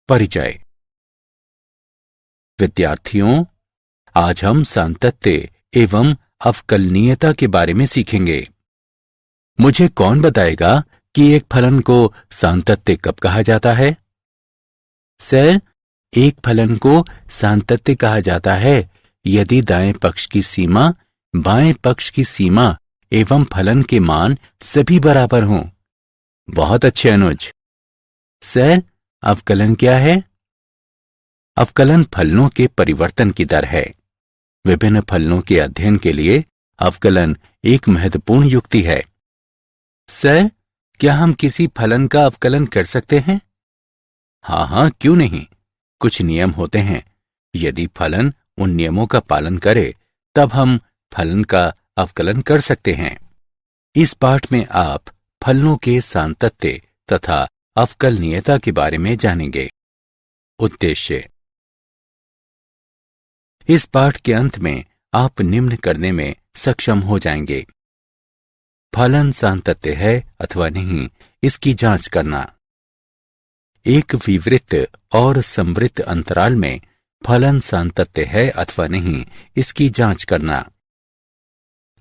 परिचय। विद्यार्थियों, आज हम सातत्य एवं अवकलनीयता के बारे में सीखेंगे। मुझे कौन बताएगा कि एक फलन को सातत्य कब कहा जाता है? सर, एक फलन को सातत्य कहा जाता है यदि दाएं पक्ष की सीमा, बाएं पक्ष की सीमा एवं फलन के मान सभी बराबर हों। बहुत अच्छे अनुज। सर, अवकलन क्या है? अवकलन फलनों के परिवर्तन की दर है। विभिन्न फलनों के अध्ययन के लिए अवकलन एक महत्वपूर्ण युक्ति है। सर, क्या हम किसी फलन का अवकलन कर सकते हैं? हाँ, क्यों नहीं। कुछ नियम होते हैं। यदि फलन उन नियमों का पालन करे तब हम फलन का अवकलन कर सकते हैं। इस पाठ में आप फलनों के सातत्य तथा अवकलनीयता के बारे में जानेंगे। उद्देश्य। इस पाठ के अंत में आप निम्न करने में सक्षम हो जाएंगे। फलन सातत्य है अथवा नहीं, इसकी जांच करना। एक विवृत्त और संवृत्त अंतराल में फलन सातत्य है अथवा नहीं, इसकी जांच करना।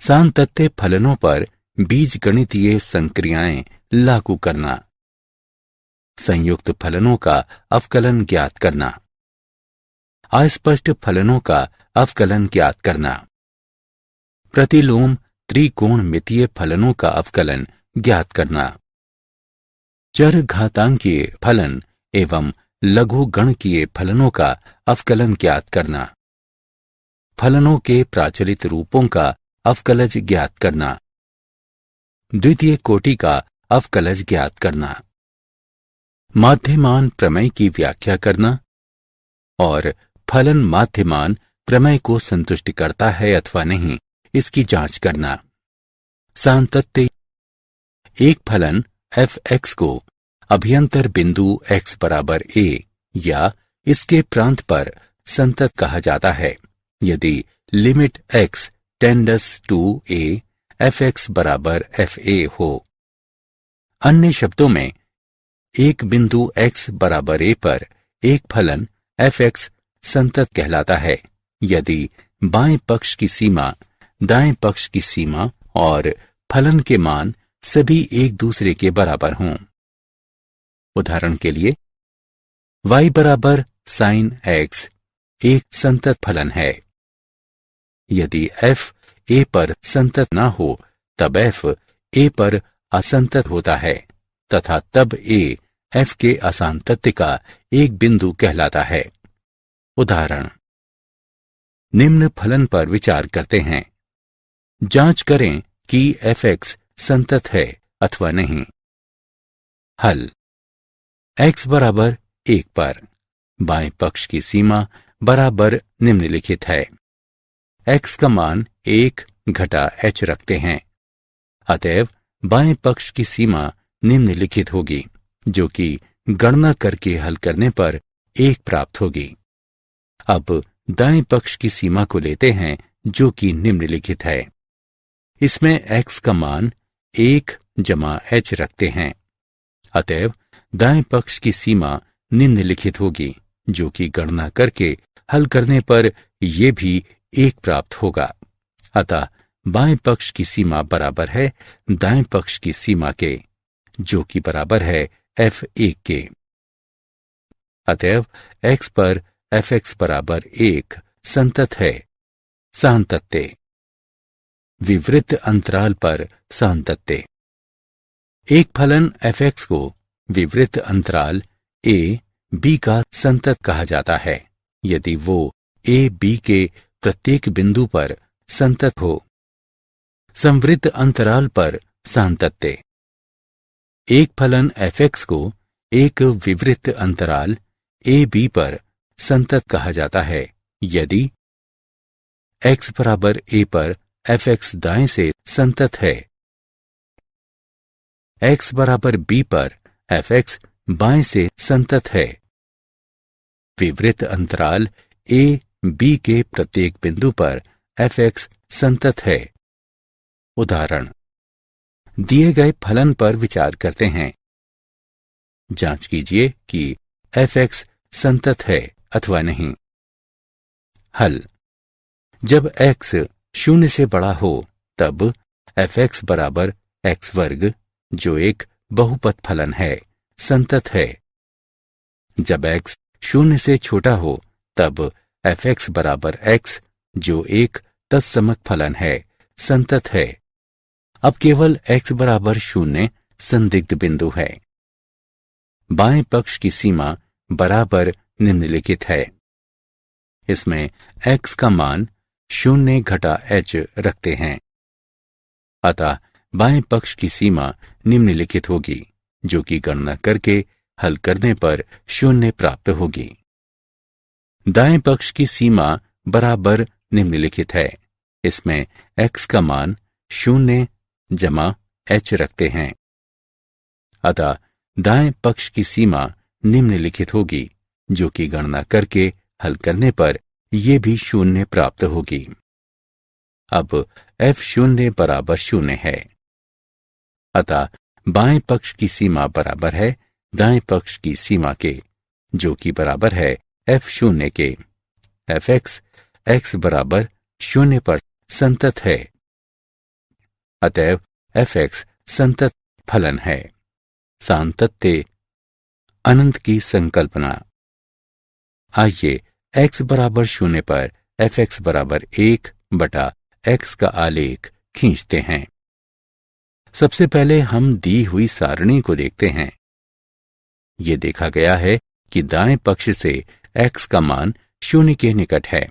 सातत्य फलनों पर बीजगणितीय संक्रियाएं लागू करना। संयुक्त फलनों का अवकलन ज्ञात करना। अस्पष्ट फलनों का अवकलन ज्ञात करना। प्रतिलोम त्रिकोणमितीय फलनों का अवकलन ज्ञात करना। चर घातांकीय फलन एवं लघु गणकीय फलनों का अवकलन ज्ञात करना। फलनों के प्राचलित रूपों का अवकलज ज्ञात करना। द्वितीय कोटि का अवकलज ज्ञात करना। माध्यमान प्रमेय की व्याख्या करना और फलन माध्यमान प्रमेय को संतुष्ट करता है अथवा नहीं, इसकी जांच करना। सातत्य। एक फलन f(x) को अभ्यंतर बिंदु x बराबर a या इसके प्रांत पर संतत कहा जाता है यदि limit x tends to a f(x) बराबर fa हो। अन्य शब्दों में, एक बिंदु x बराबर a पर एक फलन f(x) संतत कहलाता है यदि बाएं पक्ष की सीमा, दाएं पक्ष की सीमा और फलन के मान सभी एक दूसरे के बराबर हों। उदाहरण के लिए, y बराबर sin x एक संतत फलन है। यदि f a पर संतत ना हो तब f a पर असंतत होता है तथा तब a f के असांतत्य का एक बिंदु कहलाता है। उदाहरण। निम्न फलन पर विचार करते हैं। जांच करें कि f(x) संतत है अथवा नहीं। हल। x बराबर 1 पर बाएं पक्ष की सीमा बराबर निम्नलिखित है। x का मान 1 घटा h रखते हैं, अतएव बाएं पक्ष की सीमा निम्नलिखित होगी, जो कि गणना करके हल करने पर 1 प्राप्त होगी। अब दाएं पक्ष की सीमा को लेते हैं, जो कि निम्नलिखित है। इसमें x का मान 1 जमा h रखते हैं, अतएव दाएं पक्ष की सीमा निम्नलिखित होगी, जो कि गणना करके हल करने पर यह भी 1 प्राप्त होगा। अतः बाएं पक्ष की सीमा बराबर है दाएं पक्ष की सीमा के, जो कि बराबर है f(1) के। अतएव x पर f(x) बराबर 1 संतत है। सातत्य। विवृत्त अंतराल पर सातत्य। एक फलन f(x) को विवृत्त अंतराल a b का संतत कहा जाता है यदि वो a b के प्रत्येक बिंदु पर संतत हो। संवृत्त अंतराल पर सातत्य। एक फलन f(x) को एक विवृत्त अंतराल a b पर संतत कहा जाता है यदि x बराबर a पर f(x) दाएं से संतत है, x बराबर b पर f(x) बाएं से संतत है, विवृत्त अंतराल a b के प्रत्येक बिंदु पर f(x) संतत है। उदाहरण। दिए गए फलन पर विचार करते हैं। जांच कीजिए कि f(x) संतत है अथवा नहीं। हल। जब x शून्य से बड़ा हो तब f(x) बराबर x वर्ग, जो एक बहुपद फलन है, संतत है। जब x शून्य से छोटा हो तब f(x) बराबर x, जो एक तत्समक फलन है, संतत है। अब केवल x बराबर 0 संदिग्ध बिंदु है। बाएं पक्ष की सीमा बराबर निम्नलिखित है। इसमें x का मान 0 घटा h रखते हैं। अतः बाएं पक्ष की सीमा निम्नलिखित होगी, जो कि गणना करके हल करने पर 0 प्राप्त होगी। दाएं पक्ष की सीमा बराबर निम्नलिखित है। इसमें x का मान 0 जमा h रखते हैं। अतः दाएं पक्ष की सीमा निम्नलिखित होगी, जो कि गणना करके हल करने पर यह भी 0 प्राप्त होगी। अब f(0) बराबर 0 है। अतः बाएं पक्ष की सीमा बराबर है दाएं पक्ष की सीमा के, जो कि बराबर है f(0) के। f(x) x बराबर 0 पर संतत है। अतएव f(x) संतत फलन है। सातत्य अनंत की संकल्पना। आइए x बराबर 0 पर f(x) बराबर 1 बटा x का आलेख खींचते हैं। सबसे पहले हम दी हुई सारणी को देखते हैं। यह देखा गया है कि दाएं पक्ष से x का मान 0 के निकट है,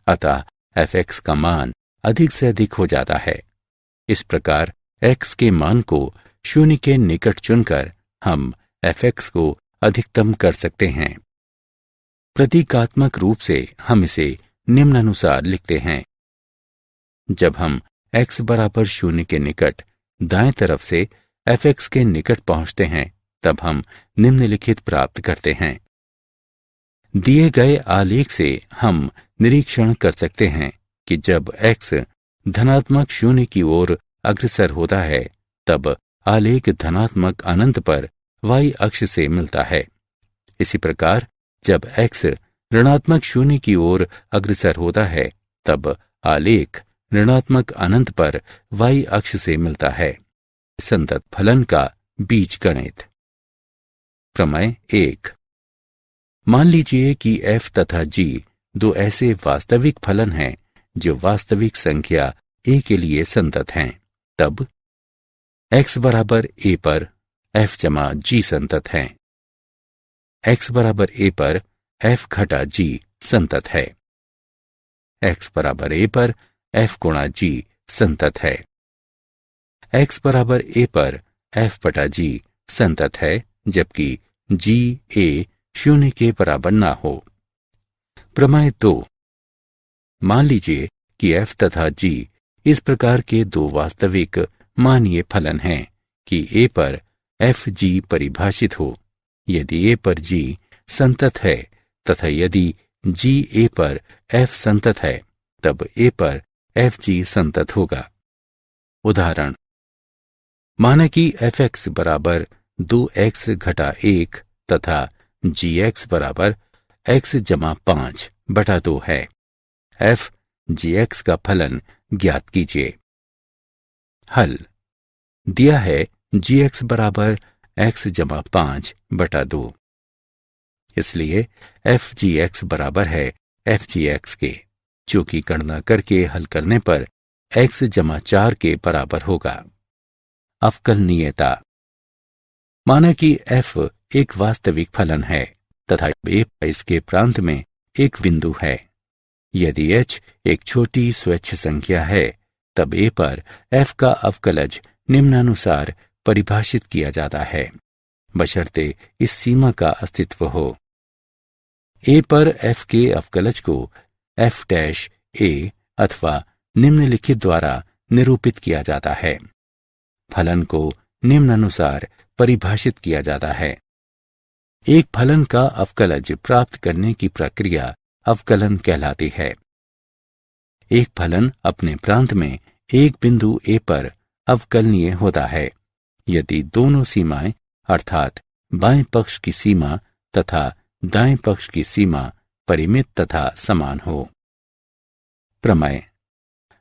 अतः f(x) का मान अधिक से अधिक हो जाता है। इस प्रकार x के मान को 0 के निकट चुनकर हम f(x) को अधिकतम कर सकते हैं। प्रतीकात्मक रूप से हम इसे निम्नानुसार लिखते हैं। जब हम x बराबर 0 के निकट दाएं तरफ से f(x) के निकट पहुंचते हैं, तब हम निम्नलिखित प्राप्त करते हैं। दिए गए आलेख से हम निरीक्षण कर सकते हैं कि जब x धनात्मक 0 की ओर अग्रसर होता है, तब आलेख धनात्मक अनंत पर y अक्ष से मिलता है। इसी प्रकार जब x ऋणात्मक 0 की ओर अग्रसर होता है, तब आलेख ऋणात्मक अनंत पर y अक्ष से मिलता है। संतत फलन का बीजगणित। प्रमेय 1। मान लीजिए कि f तथा g दो ऐसे वास्तविक फलन हैं जो वास्तविक संख्या a के लिए संतत हैं। तब x बराबर a पर f जमा g संतत है। x बराबर a पर f घटा g संतत है। x बराबर a पर f गुणा g संतत है। x बराबर a पर f बटा g संतत है, जबकि g a 0 के बराबर ना हो। प्रमेय 2। मान लीजिए कि f तथा g इस प्रकार के दो वास्तविक मानीय फलन हैं कि a पर f g परिभाषित हो। यदि a पर g संतत है तथा यदि g a पर f संतत है, तब a पर f g संतत होगा। उदाहरण। माना कि f(x) बराबर 2x घटा 1 तथा gx बराबर x जमा 5 बटा 2 है। f gx का फलन ज्ञात कीजिए। हल। दिया है gx बराबर x जमा 5 बटा 2। इसलिए f gx बराबर है f gx के, जो कि गणना करके हल करने पर x जमा 4 के बराबर होगा। अवकलनीयता। माना कि f एक वास्तविक फलन है तथा a इसके प्रांत में एक बिंदु है। यदि h एक छोटी स्वच्छ संख्या है, तब a पर f का अवकलज निम्नानुसार परिभाषित किया जाता है, बशर्ते इस सीमा का अस्तित्व हो। a पर f के अवकलज को f डैश a अथवा निम्नलिखित द्वारा निरूपित किया जाता है। फलन को निम्नानुसार परिभाषित किया जाता है। एक फलन का अवकलज प्राप्त करने की प्रक्रिया अवकलन कहलाती है। एक फलन अपने प्रांत में एक बिंदु a पर अवकलनीय होता है यदि दोनों सीमाएं अर्थात बाएं पक्ष की सीमा तथा दाएं पक्ष की सीमा परिमित तथा समान हो। प्रमेय: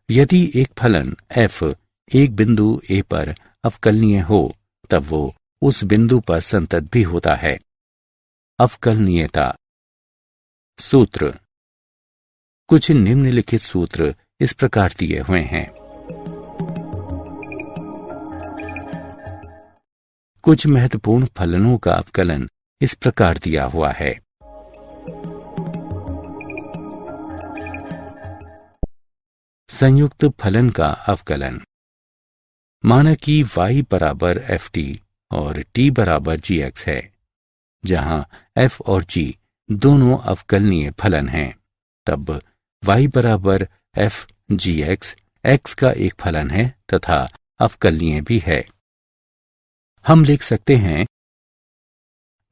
यदि एक फलन f एक बिंदु a पर अवकलनीय हो तब वो उस बिंदु पर संतत भी होता है। अवकलनीयता सूत्र: कुछ निम्नलिखित सूत्र इस प्रकार दिए हुए हैं। कुछ महत्वपूर्ण फलनों का अवकलन इस प्रकार दिया हुआ है। संयुक्त फलन का अवकलन: माना कि y बराबर ft और t बराबर gx है, जहां f और g दोनों अवकलनीय फलन हैं, तब y बराबर f gx x का एक फलन है तथा अवकलनीय भी है। हम लिख सकते हैं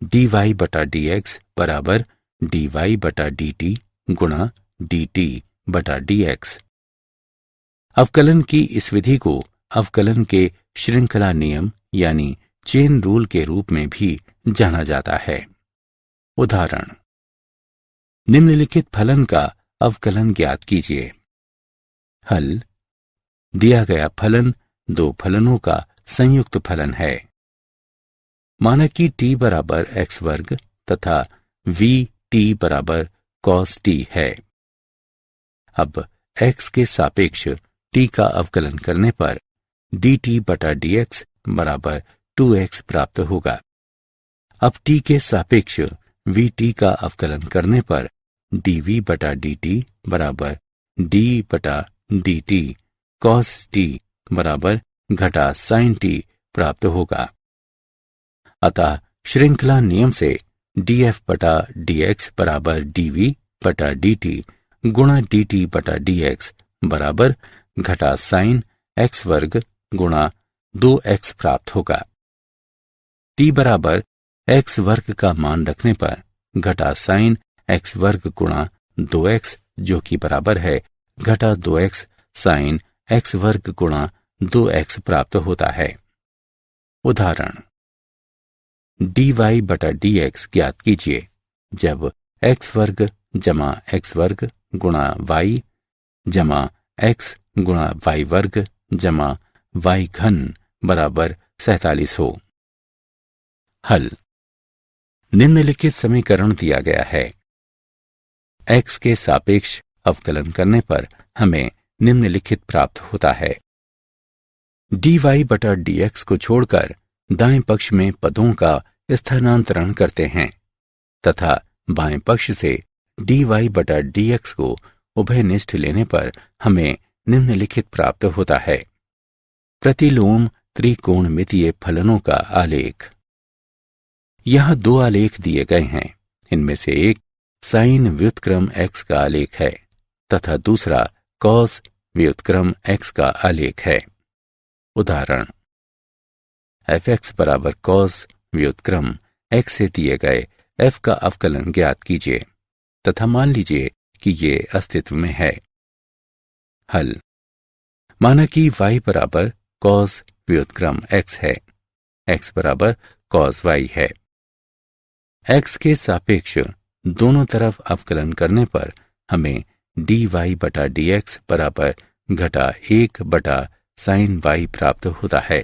dy बटा dx बराबर dy बटा dt गुणा dt बटा dx। अवकलन की इस विधि को अवकलन के श्रृंखला नियम यानी चेन रूल के रूप में भी जाना जाता है। उदाहरण: निम्नलिखित फलन का अवकलन ज्ञात कीजिए। हल: दिया गया फलन दो फलनों का संयुक्त फलन है। माना कि t बराबर x वर्ग तथा v t बराबर cos t है। अब x के सापेक्ष t का अवकलन करने पर dt बटा dx बराबर 2x प्राप्त होगा। अब t के सापेक्ष vt का अवकलन करने पर dv बटा dt बराबर d बटा dt cos t बराबर घटा sin t प्राप्त होगा। अतः श्रृंखला नियम से df बटा dx बराबर dv बटा dt गुणा dt बटा dx बराबर घटा sin x वर्ग गुणा 2x प्राप्त होगा। t बराबर x वर्ग का मान रखने पर घटा sin x वर्ग गुणा 2x जो कि बराबर है घटा 2x sin x वर्ग गुणा 2x प्राप्त होता है। उदाहरण: dy बटा dx ज्ञात कीजिए जब x वर्ग जमा x वर्ग गुणा y जमा x गुणा y वर्ग जमा y घन बराबर 47 हो। हल: निम्नलिखित समीकरण दिया गया है। x के सापेक्ष अवकलन करने पर हमें निम्नलिखित प्राप्त होता है। dy बटा dx को छोड़कर दाएं पक्ष में पदों का स्थानांतरण करते हैं तथा बाएं पक्ष से dy बटा dx को उभयनिष्ठ लेने पर हमें निम्नलिखित प्राप्त होता है। प्रतिलोम त्रिकोणमितीय फलनों का आलेख। यहां दो आलेख दिए गए हैं। इनमें से एक साइन व्युत्क्रम x का आलेख है तथा दूसरा कॉस व्युत्क्रम x का आलेख है। उदाहरण: fx बराबर कॉस व्युत्क्रम x से दिए गए f का अवकलन ज्ञात कीजिए तथा मान लीजिए कि ये अस्तित्व में है। हल: माना कि y बराबर कॉस व्युत्क्रम x है, x बराबर कॉस y है। x के सापेक्ष दोनों तरफ अवकलन करने पर हमें dy बटा dx बराबर घटा 1 बटा sin y प्राप्त होता है।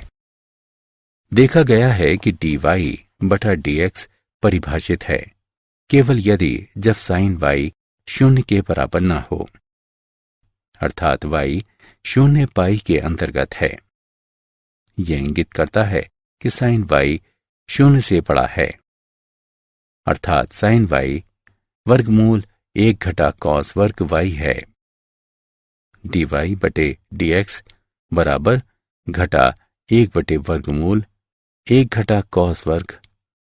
देखा गया है कि dy बटा dx परिभाषित है केवल यदि जब sin y शून्य के बराबर न हो, अर्थात y शून्य पाई के अंतर्गत है। यह इंगित करता है कि sin y शून्य से बड़ा है, अर्थात sin y वर्गमूल 1 घटा cos वर्ग y है। dy बटे dx बराबर घटा 1 बटे वर्गमूल 1 घटा cos वर्ग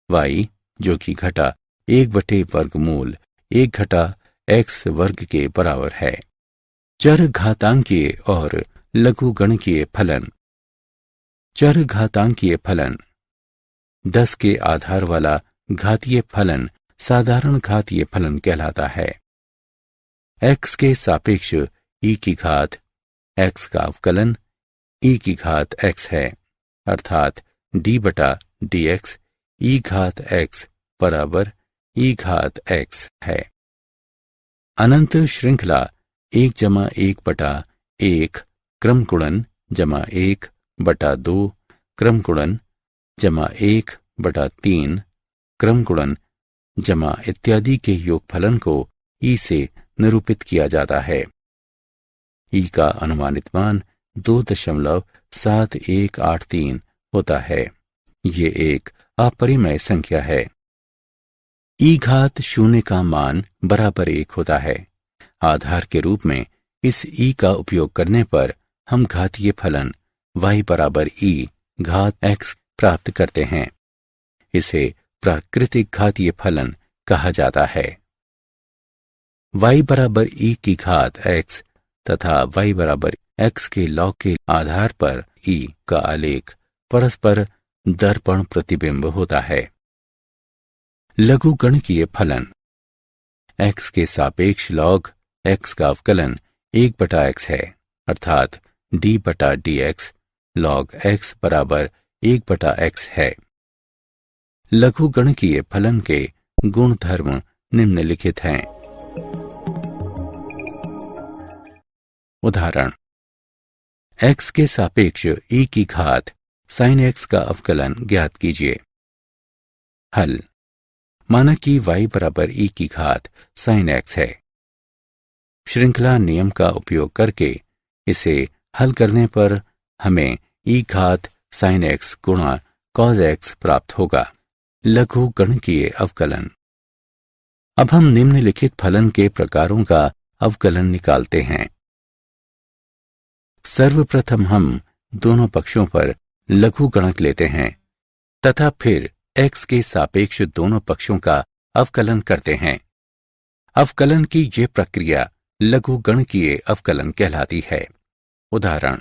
y जो कि घटा 1 बटे वर्गमूल 1 घटा x वर्ग के बराबर है। चर घातांकीय और लघुगणकीय फलन। चर घातांकीय फलन 10 के आधार वाला घातीय फलन साधारण घातीय फलन कहलाता है। x के सापेक्ष e की घात x का अवकलन e की घात x है, अर्थात d बटा dx e घात x बराबर ई घात x है। अनंत श्रृंखला 1 जमा 1 बटा 1 क्रम गुणन जमा 1 बटा 2 क्रम गुणन जमा 1 बटा 3 क्रम गुणन जमा इत्यादि के योगफलन को ई से निरूपित किया जाता है। ई का अनुमानित मान 2.7183 होता है। ये एक अपरिमेय संख्या है। ई घात 0 का मान बराबर 1 होता है। आधार के रूप में इस ई का उपयोग करने पर हम घातीय फलन y बराबर ई घात x प्राप्त करते हैं। इसे प्राकृतिक घातीय फलन कहा जाता है। y बराबर ई की घात x तथा y बराबर x के लॉग के आधार पर ई का आलेख परस्पर दर्पण प्रतिबिंब होता है। लघुगणकीय फलन x के सापेक्ष लॉग x का अवकलन 1 बटा x है, अर्थात d बटा dx लॉग x बराबर 1 बटा x है। लघुगणकीय फलन के गुणधर्म निम्नलिखित हैं। उदाहरण, x के सापेक्ष e की घात sin x का अवकलन ज्ञात कीजिए। हल, माना कि y बराबर e की घात sin x है। श्रृंखला नियम का उपयोग करके इसे हल करने पर हमें e घात sin x गुणा cos x प्राप्त होगा। लघुगणकीय अवकलन। अब हम निम्नलिखित फलन के प्रकारों का अवकलन निकालते हैं। सर्वप्रथम हम दोनों पक्षों पर लघुगणक लेते हैं तथा फिर x के सापेक्ष दोनों पक्षों का अवकलन करते हैं। अवकलन की यह प्रक्रिया लघुगणकीय अवकलन कहलाती है। उदाहरण,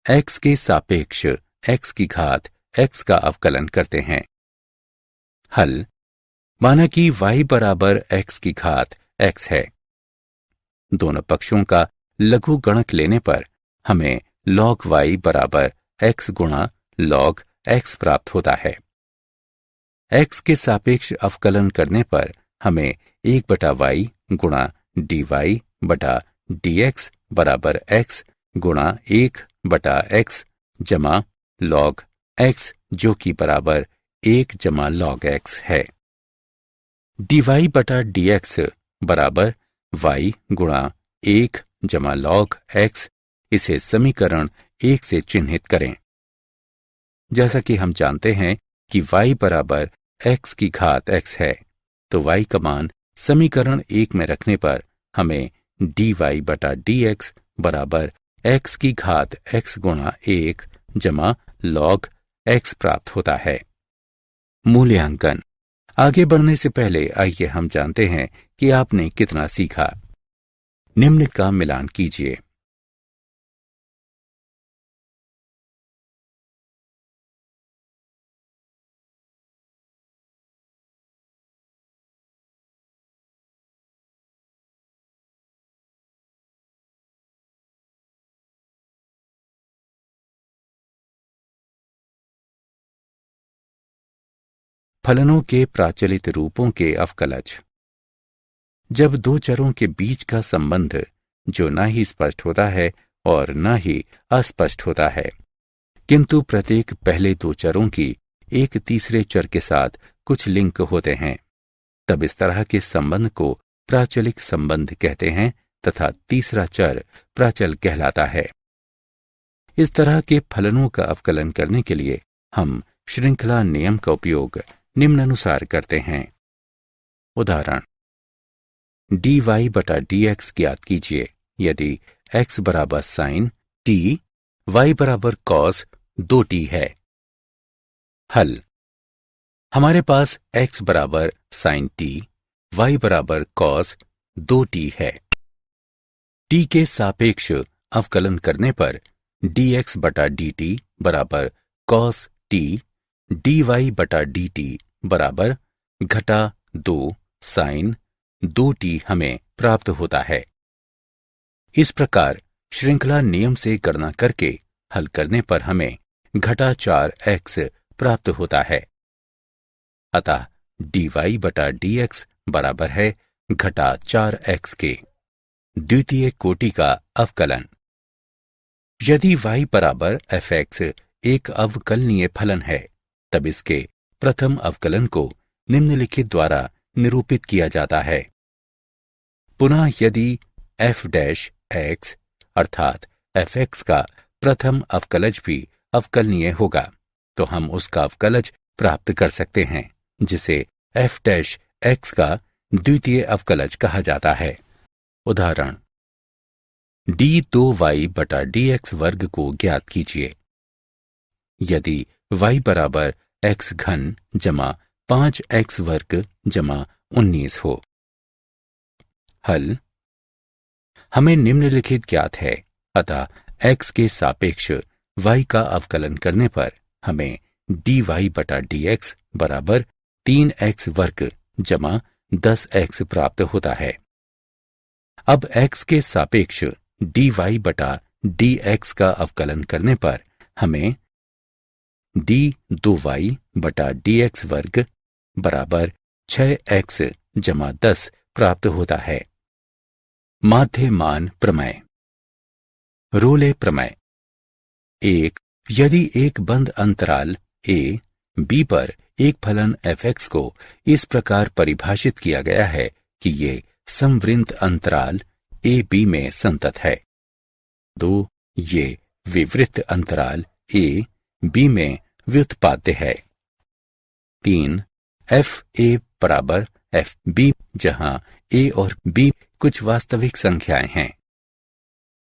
x के सापेक्ष x की घात x का अवकलन करते हैं। हल, माना कि y बराबर x की घात x है। दोनों पक्षों का लघुगणक लेने पर हमें log y बराबर x गुणा log x प्राप्त होता है। x के सापेक्ष अवकलन करने पर हमें 1 बटा y गुणा dy बटा dx बराबर x गुणा 1 बटा x जमा log x जो कि बराबर 1 जमा log x है। dy बटा dx बराबर y गुणा 1 जमा log x। इसे समीकरण 1 से चिन्हित करें। जैसा कि हम जानते हैं कि y बराबर x की घात x है, तो y का मान समीकरण 1 में रखने पर हमें dy बटा dx बराबर x की घात x गुणा 1 जमा log x प्राप्त होता है। मूल्यांकन। आगे बढ़ने से पहले आइए हम जानते हैं कि आपने कितना सीखा। निम्न का मिलान कीजिए। फलनों के प्राचलित रूपों के अवकलज। जब दो चरों के बीच का संबंध जो न ही स्पष्ट होता है और न ही अस्पष्ट होता है, किंतु प्रत्येक पहले दो चरों की एक तीसरे चर के साथ कुछ लिंक होते हैं, तब इस तरह के संबंध को प्राचलिक संबंध कहते हैं तथा तीसरा चर प्राचल कहलाता है। इस तरह के फलनों का अवकलन करने के लिए हम श्रृंखला नियम का उपयोग निम्नानुसार करते हैं। उदाहरण, dy बटा dx ज्ञात कीजिए यदि x बराबर साइन t, y बराबर कॉस 2t है। हल, हमारे पास x बराबर साइन t, y बराबर कॉस 2t है। t के सापेक्ष अवकलन करने पर dx बटा dt बराबर कॉस t, dy बटा dt बराबर घटा 2 साइन 2t हमें प्राप्त होता है। इस प्रकार श्रृंखला नियम से गणना करके हल करने पर हमें घटा 4x प्राप्त होता है। अतः dy बटा dx बराबर है घटा 4x के। द्वितीय कोटि का अवकलन। यदि y बराबर fx एक अवकलनीय फलन है, तब इसके प्रथम अवकलन को निम्नलिखित द्वारा निरूपित किया जाता है। पुनः यदि f डैश x अर्थात fx का प्रथम अवकलज भी अवकलनीय होगा, तो हम उसका अवकलज प्राप्त कर सकते हैं, जिसे f डैश x का द्वितीय अवकलज कहा जाता है। उदाहरण, d2y बटा dx वर्ग को ज्ञात कीजिए। यदि y बराबर x घन जमा 5x वर्ग जमा 19 हो। हल। हमें निम्नलिखित ज्ञात है, अतः x के सापेक्ष y का अवकलन करने पर हमें dy बटा dx बराबर 3x वर्ग जमा 10x प्राप्त होता है। अब x के सापेक्ष dy बटा dx का अवकलन करने पर हमें d2y बटा dx वर्ग बराबर 6x जमा 10 प्राप्त होता है। माध्यमान प्रमेय। रोले प्रमेय। एक, यदि एक बंद अंतराल a b पर एक फलन fx को इस प्रकार परिभाषित किया गया है कि ये समवृत्त अंतराल a b में संतत है। 2, ये विवृत्त अंतराल a b में व्युत्पाद्य है। 3, f a बराबर f b जहां a और b कुछ वास्तविक संख्याएं हैं।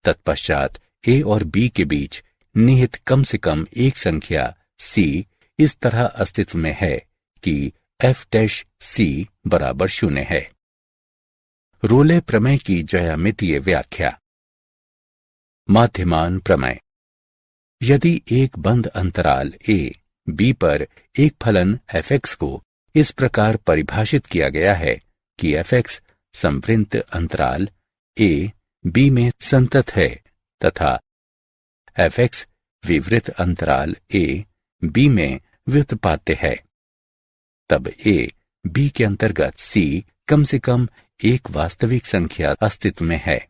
तत्पश्चात a और b के बीच निहित कम से कम एक संख्या c इस तरह अस्तित्व में है कि f डैश c बराबर 0 है। रोले प्रमेय की ज्यामितीय व्याख्या। माध्यमान प्रमेय। यदि एक बंद अंतराल a b पर एक फलन fx को इस प्रकार परिभाषित किया गया है कि fx समवृत्त अंतराल a b में संतत है तथा fx विवृत्त अंतराल a b में व्युत्पाद्य है, तब a b के अंतर्गत c कम से कम एक वास्तविक संख्या अस्तित्व में है,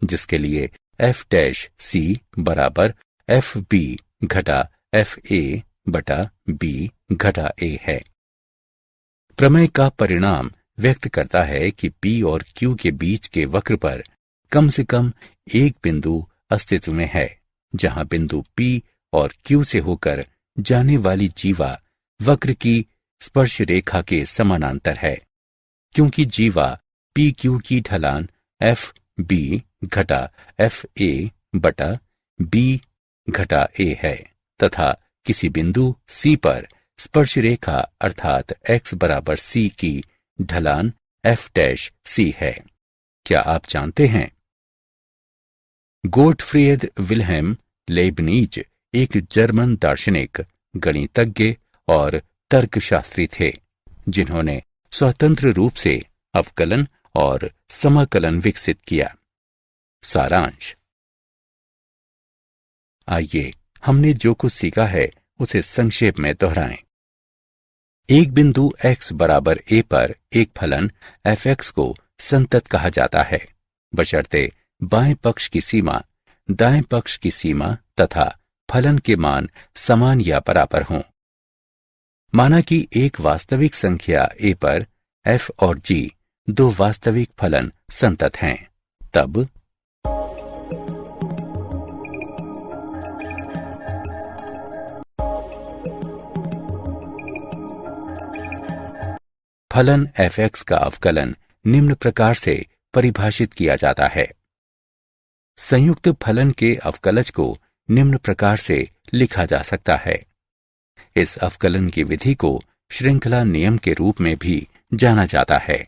जिसके लिए f डैश c बराबर f b घटा f a बटा b घटा a है। प्रमेय का परिणाम व्यक्त करता है कि p और q के बीच के वक्र पर कम से कम एक बिंदु अस्तित्व में है, जहां बिंदु p और q से होकर जाने वाली जीवा वक्र की स्पर्श रेखा के समानांतर है, क्योंकि जीवा पी क्यू की ढलान एफ बी घटा एफ ए बटा बी घटा ए है तथा किसी बिंदु C पर स्पर्श रेखा अर्थात x बराबर C की ढलान f डैश C है। क्या आप जानते हैं? गोटफ्रीड विल्हेम लेibniz एक जर्मन दार्शनिक, गणितज्ञ और तर्कशास्त्री थे, जिन्होंने स्वतंत्र रूप से अवकलन और समाकलन विकसित किया। सारांश। आइए हमने जो कुछ सीखा है उसे संक्षेप में दोहराएं। एक बिंदु x बराबर a पर एक फलन fx को संतत कहा जाता है, बशर्ते बाएं पक्ष की सीमा, दाएं पक्ष की सीमा तथा फलन के मान समान या बराबर हों। माना कि एक वास्तविक संख्या a पर f और g दो वास्तविक फलन संतत हैं, तब फलन fx का अवकलन निम्न प्रकार से परिभाषित किया जाता है। संयुक्त फलन के अवकलज को निम्न प्रकार से लिखा जा सकता है। इस अवकलन की विधि को श्रृंखला नियम के रूप में भी जाना जाता है।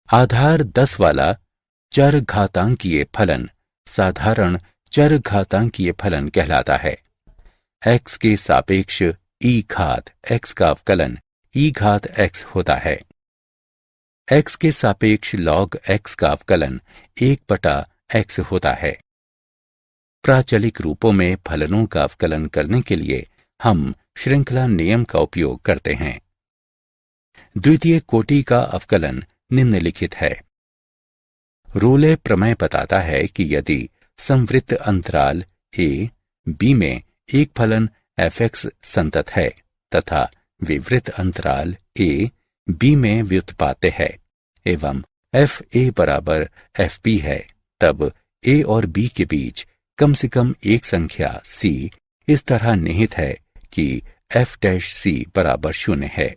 आधार 10 वाला चर घातांकीय फलन साधारण चर घातांकीय फलन कहलाता है। x के सापेक्ष e घात x का अवकलन e घात x होता है। x के सापेक्ष log x का अवकलन 1/x होता है। प्राचलिक रूपों में फलनों का अवकलन करने के लिए हम श्रृंखला नियम का उपयोग करते हैं। द्वितीय कोटि का अवकलन निम्नलिखित है। रोले प्रमेय बताता है कि यदि संवृत्त अंतराल a b में एक फलन f(x) संतत है तथा विवृत अंतराल a b में व्युत्पाद्य है एवं fa बराबर fb है, तब a और b के बीच कम से कम एक संख्या c इस तरह निहित है कि f' c बराबर 0 है।